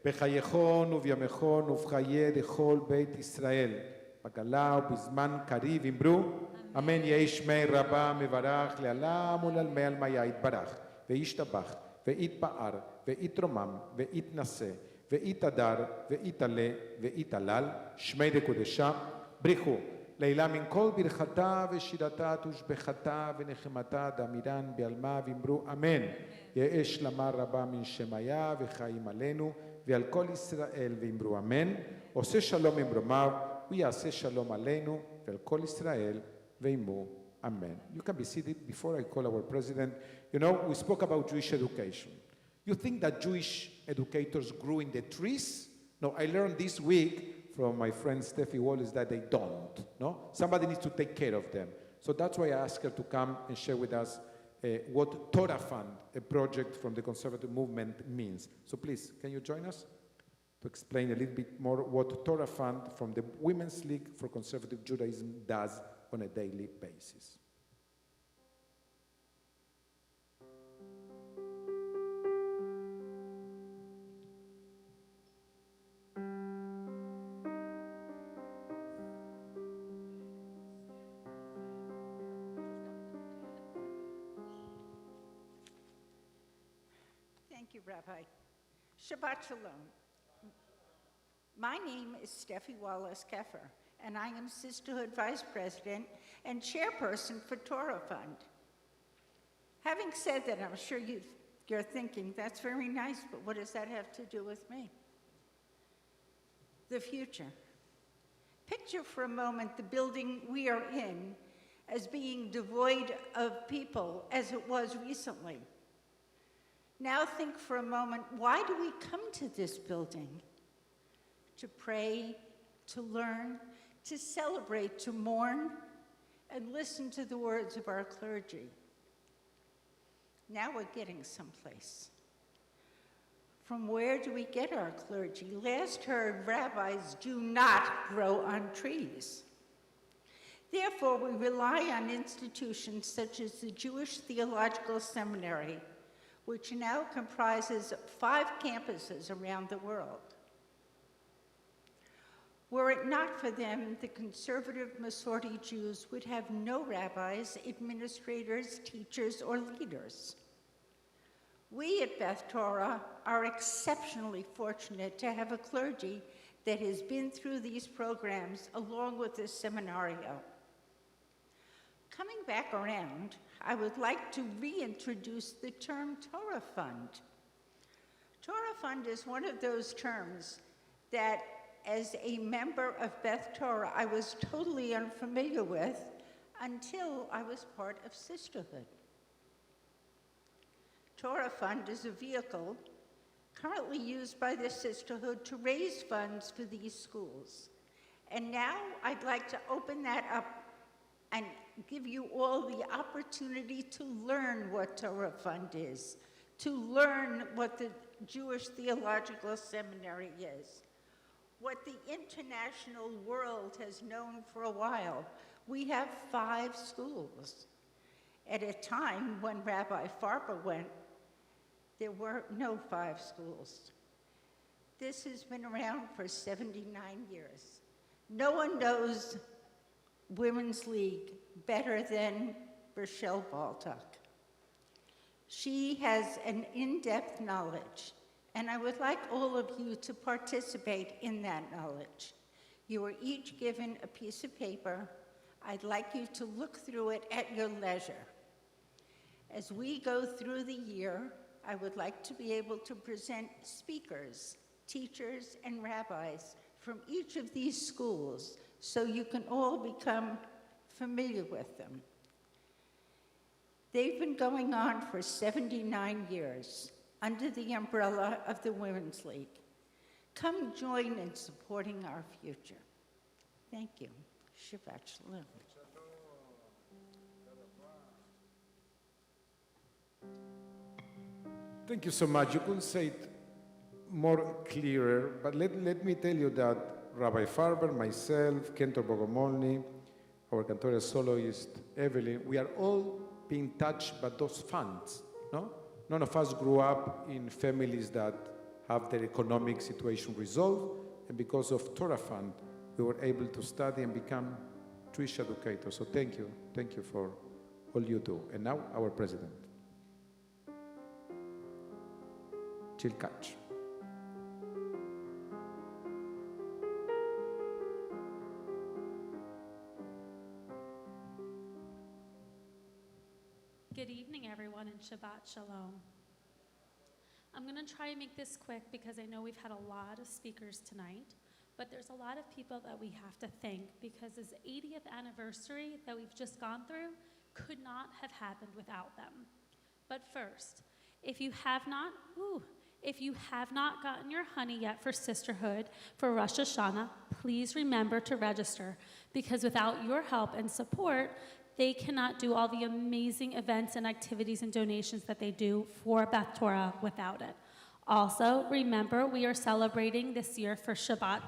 בחייכון ובימיכון ובחיי דכל בית ישראל, בגלה ובזמן קריב אמרו, אמן יהי שמי רבה מברך לעלם ולעלמי עלמיה יתברך, וישתבח, ויתפאר, ויתרומם, ויתנשא, ויתהדר, ויתעלה, ויתהלל, שמי דקודשה, בריחו. לילה מן כל ברכתה ושירתה תושבחתה ונחמתה דמירן בעלמה ואמרו אמן. יהא שלמה רבה מן שמיה וחיים עלינו ועל כל ישראל ואמרו אמן. עושה שלום ממרומיו ויעשה שלום עלינו ועל כל ישראל ואמרו amen. You can be seated. Before I call our president, we spoke about Jewish education. You think that Jewish educators grew in the trees? No, I learned this week from my friend Steffi Wallace that they don't. No? Somebody needs to take care of them. So that's why I asked her to come and share with us what Torah Fund, a project from the conservative movement, means. So please, can you join us to explain a little bit more what Torah Fund from the Women's League for Conservative Judaism does on a daily basis? Thank you, Rabbi. Shabbat Shalom. My name is Steffi Wallace-Keffer, and I am Sisterhood Vice President and Chairperson for Torah Fund. Having said that, I'm sure you're thinking, that's very nice, but what does that have to do with me? The future. Picture for a moment the building we are in as being devoid of people as it was recently. Now think for a moment, why do we come to this building? To pray, to learn, to celebrate, to mourn, and listen to the words of our clergy. Now we're getting someplace. From where do we get our clergy? Last heard, rabbis do not grow on trees. Therefore, we rely on institutions such as the Jewish Theological Seminary, which now comprises 5 campuses around the world. Were it not for them, the conservative Masorti Jews would have no rabbis, administrators, teachers, or leaders. We at Beth Torah are exceptionally fortunate to have a clergy that has been through these programs along with this seminario. Coming back around, I would like to reintroduce the term Torah Fund. Torah Fund is one of those terms that as a member of Beth Torah, I was totally unfamiliar with until I was part of Sisterhood. Torah Fund is a vehicle currently used by the Sisterhood to raise funds for these schools. And now I'd like to open that up and give you all the opportunity to learn what Torah Fund is, to learn what the Jewish Theological Seminary is, what the international world has known for a while. We have 5 schools. At a time when Rabbi Farber went, there were no 5 schools. This has been around for 79 years. No one knows Women's League better than Rochelle Baldock. She has an in-depth knowledge, and I would like all of you to participate in that knowledge. You are each given a piece of paper. I'd like you to look through it at your leisure. As we go through the year, I would like to be able to present speakers, teachers, and rabbis from each of these schools so you can all become familiar with them. They've been going on for 79 years under the umbrella of the Women's League. Come join in supporting our future. Thank you. Shabbat Shalom. Thank you so much. You couldn't say it more clearer, but let me tell you that Rabbi Farber, myself, Kentor Bogomolny, our cantorial soloist, Evelyn, we are all being touched by those funds, no? None of us grew up in families that have their economic situation resolved, and because of Torah Fund, we were able to study and become Jewish educators. So thank you for all you do. And now, our president, Jill Katch. Good evening, everyone, and Shabbat Shalom. I'm going to try and make this quick because I know we've had a lot of speakers tonight, but there's a lot of people that we have to thank because this 80th anniversary that we've just gone through could not have happened without them. But first, if you have not gotten your honey yet for Sisterhood for Rosh Hashanah, please remember to register because without your help and support, they cannot do all the amazing events and activities and donations that they do for Beth Torah without it. Also, remember, we are celebrating this year for Shabbat,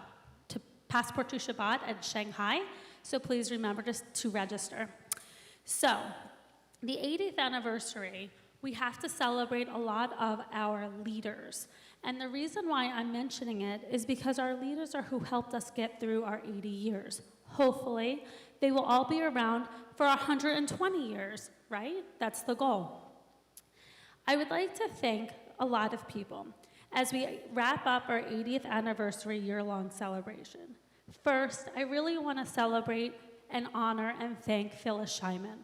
to Passport to Shabbat at Shanghai, so please remember to register. So, the 80th anniversary, we have to celebrate a lot of our leaders. And the reason why I'm mentioning it is because our leaders are who helped us get through our 80 years. Hopefully, they will all be around for 120 years, right? That's the goal. I would like to thank a lot of people as we wrap up our 80th anniversary year-long celebration. First, I really want to celebrate and honor and thank Phyllis Scheinman.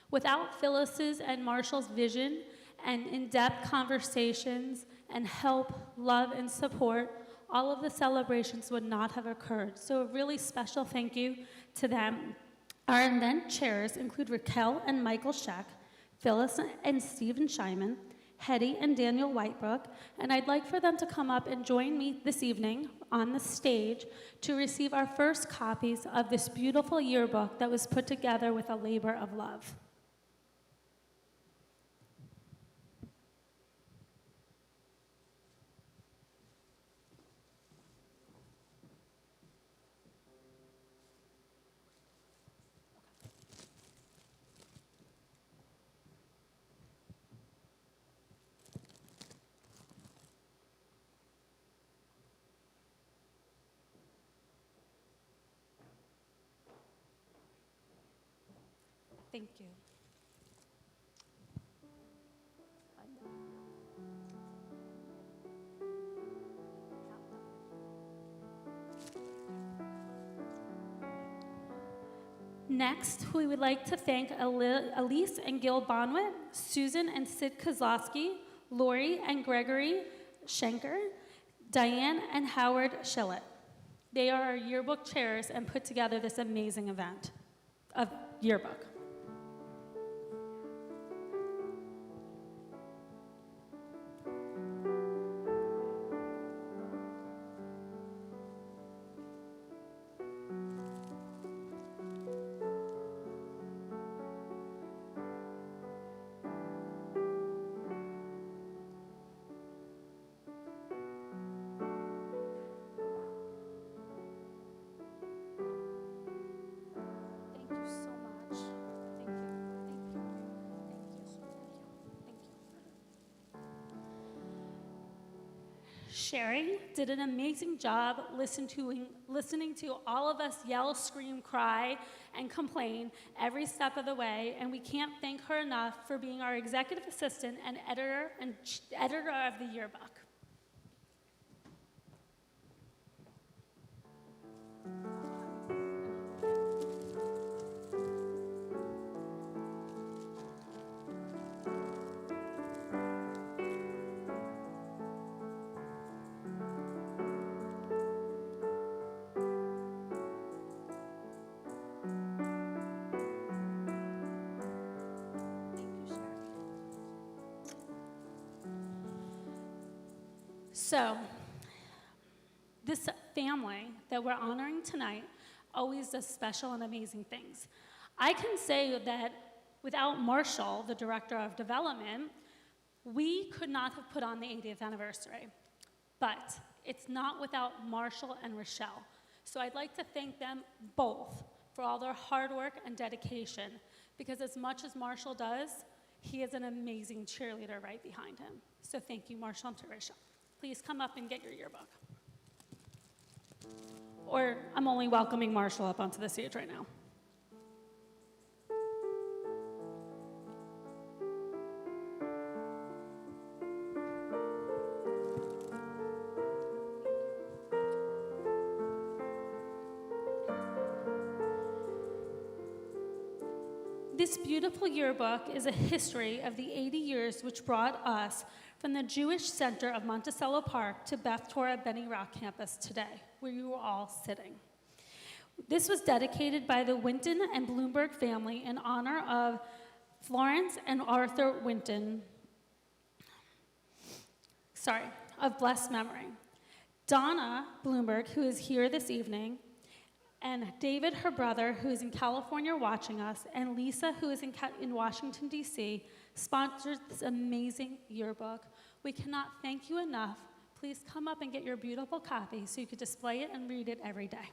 Without Phyllis's and Marshall's vision and in-depth conversations and help, love, and support, all of the celebrations would not have occurred. So a really special thank you to them. Our event chairs include Raquel and Michael Scheck, Phyllis and Stephen Scheinman, Hetty and Daniel Whitebrook, and I'd like for them to come up and join me this evening on the stage to receive our first copies of this beautiful yearbook that was put together with a labor of love. Thank you. Next, we would like to thank Elise and Gil Bonwit, Susan and Sid Kozlowski, Lori and Gregory Schenker, Diane and Howard Schillett. They are our yearbook chairs and put together this amazing event of yearbook. Thank you so much. Thank you. Thank you. Thank you. Sherry did an amazing job listening to all of us yell, scream, cry, and complain every step of the way, and we can't thank her enough for being our executive assistant and editor of the yearbook. So, this family that we're honoring tonight always does special and amazing things. I can say that without Marshall, the director of development, we could not have put on the 80th anniversary. But it's not without Marshall and Rochelle. So I'd like to thank them both for all their hard work and dedication, because as much as Marshall does, he is an amazing cheerleader right behind him. So thank you, Marshall and Rochelle. Please come up and get your yearbook. Or I'm only welcoming Marshall up onto the stage right now. This beautiful yearbook is a history of the 80 years which brought us from the Jewish Center of Monticello Park to Beth Torah Benny Rock campus today, where you are all sitting. This was dedicated by the Winton and Bloomberg family in honor of Florence and Arthur Winton, of blessed memory. Donna Bloomberg, who is here this evening, and David, her brother, who is in California watching us, and Lisa, who is in Washington, D.C., sponsored this amazing yearbook. We cannot thank you enough. Please come up and get your beautiful copy so you can display it and read it every day.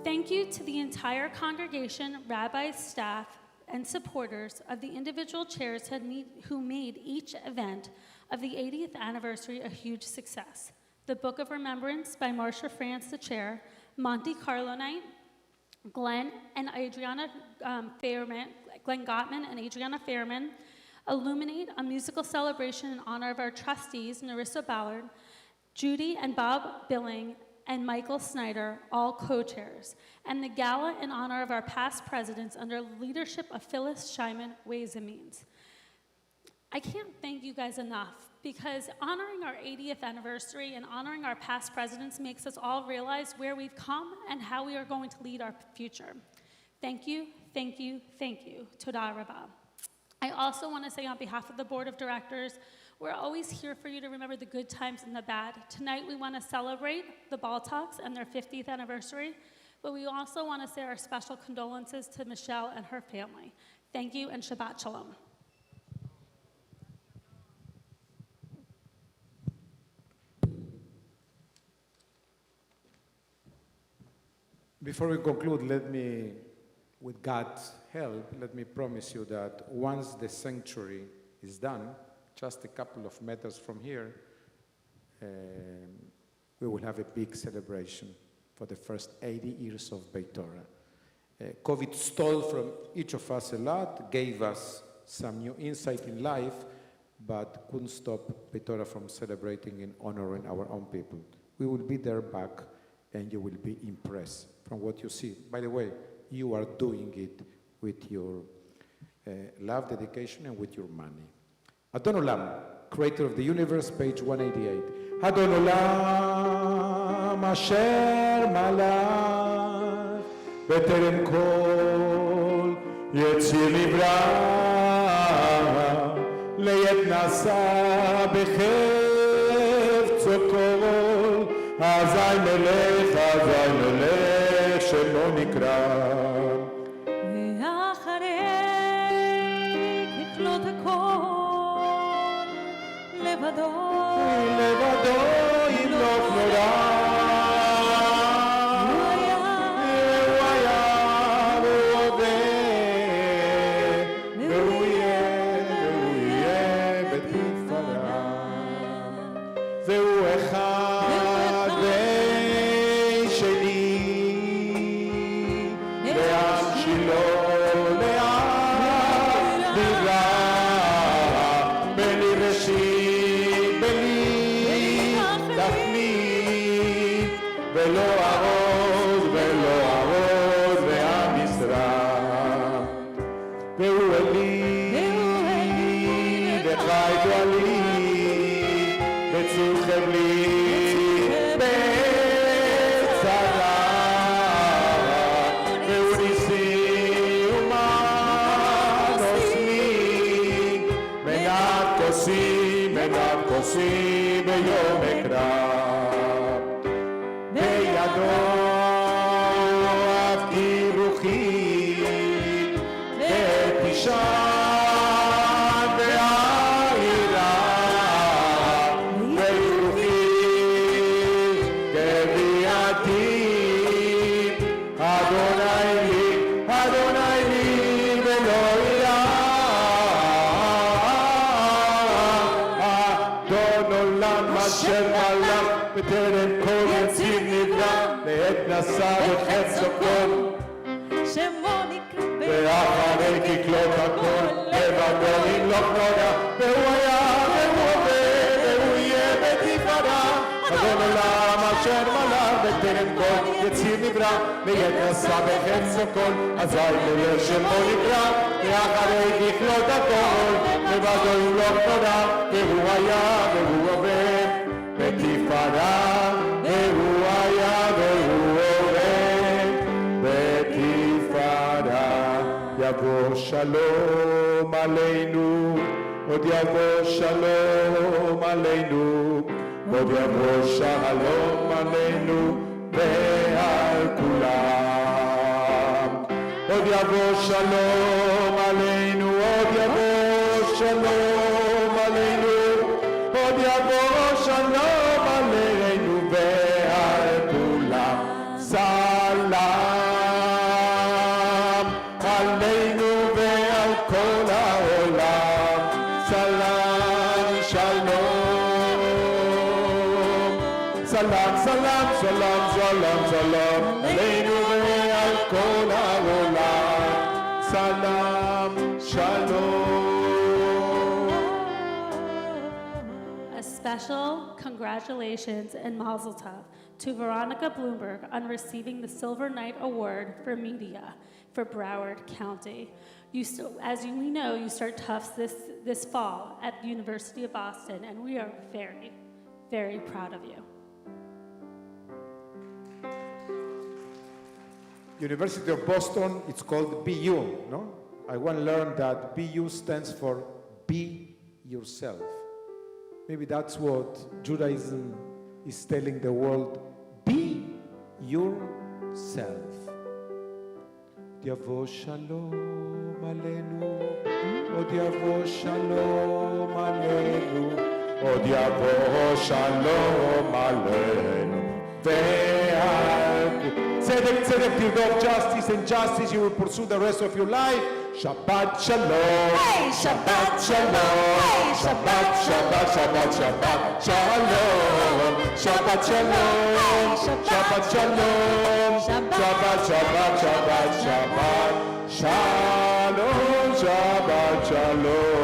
Thank you to the entire congregation, rabbis, staff, and supporters of the individual chairs who made each event of the 80th anniversary a huge success. The Book of Remembrance by Marcia France, the chair, Monte Carlo Night, Glenn Gottman and Adriana Fairman, Illuminate, a musical celebration in honor of our trustees, Narissa Ballard, Judy and Bob Billing, and Michael Snyder, all co-chairs, and the gala in honor of our past presidents under leadership of Phyllis Scheinman, Ways and Means. I can't thank you guys enough, because honoring our 80th anniversary and honoring our past presidents makes us all realize where we've come and how we are going to lead our future. Thank you, thank you, thank you. Toda Rabah. I also want to say on behalf of the board of directors, we're always here for you to remember the good times and the bad. Tonight we want to celebrate the Baltalks and their 50th anniversary, but we also want to say our special condolences to Michelle and her family. Thank you and Shabbat Shalom. Before we conclude, with God's help, let me promise you that once the sanctuary is done, just a couple of meters from here, we will have a big celebration for the first 80 years of Beth Torah. COVID stole from each of us a lot, gave us some new insight in life, but couldn't stop Beth Torah from celebrating and honoring our own people. We will be there back, and you will be impressed from what you see. By the way, you are doing it with your love, dedication, and with your money. Adon Olam, creator of the universe, page 188. Adon Olam, asher malach, beterem kol, yetzir nivra, leyet nasa bechefzo kol, azay melech, shelo nikra. לבדו ימלוך נורא הוא היה והוא עובד והוא יהיה בתפארה והוא אחד ושני לעם שלו לעם דירה בלי ראשית ולא ארוז ועם ישראל והוא אלי וחי גואלי וצור חבלי בצרה והוא ניסי ומן עושמי מנת כוסי ביום אקרא אהבתי רוחי ותשען והעירה ורוחי גביעתי אדוני לי ולא אירא אדון עולם אשר מלך בטרם כל יציב נברא לעת נשא בחפצו כל שמו נקרא ואחרי ככלות הכל לבדו ימלוך נורא והוא היה והוא עובד והוא יהיה בתפארה אדון עולם אשר מלך בטרם כל יציב נברא לעת נשא בחפצו כל אזי מלך שמו נקרא ואחרי ככלות הכל לבדו ימלוך נורא והוא היה והוא עובד בתפארה והוא היה והוא עובד בתפארה יבוא שלום עלינו עוד יבוא שלום עלינו עוד יבוא שלום עלינו ועל כולם עוד יבוא שלום עלינו עוד יבוא שלום עלינו עוד יבוא שלום עלינו ועל כולם סלם עלינו ועל כל העולם סלם שלום סלם סלם סלם סלם סלם עלינו ועל כל העולם סלם שלום. A special congratulations and mazel tov to Veronica Bloomberg on receiving the Silver Knight Award for Media for Broward County. As we know, you start Tufts this fall at the University of Boston, and we are very, very proud of you. University of Boston, it's called BU, no? I want to learn that BU stands for be yourself. Maybe that's what Judaism is telling the world. Be yourself. יבוא שלום עלינו, עוד יבוא שלום עלינו, עוד יבוא שלום עלינו ועל צדק, צדק, תרדוף, justice and justice you will pursue the rest of your life. Shabbat shalom. Hey, Shabbat shalom. Hey, Shabbat, Shabbat, Shabbat, Shabbat shalom. Shabbat shalom. Shabbat shalom. Shabbat, Shabbat, Shabbat, Shabbat. Shalom, Shabbat shalom.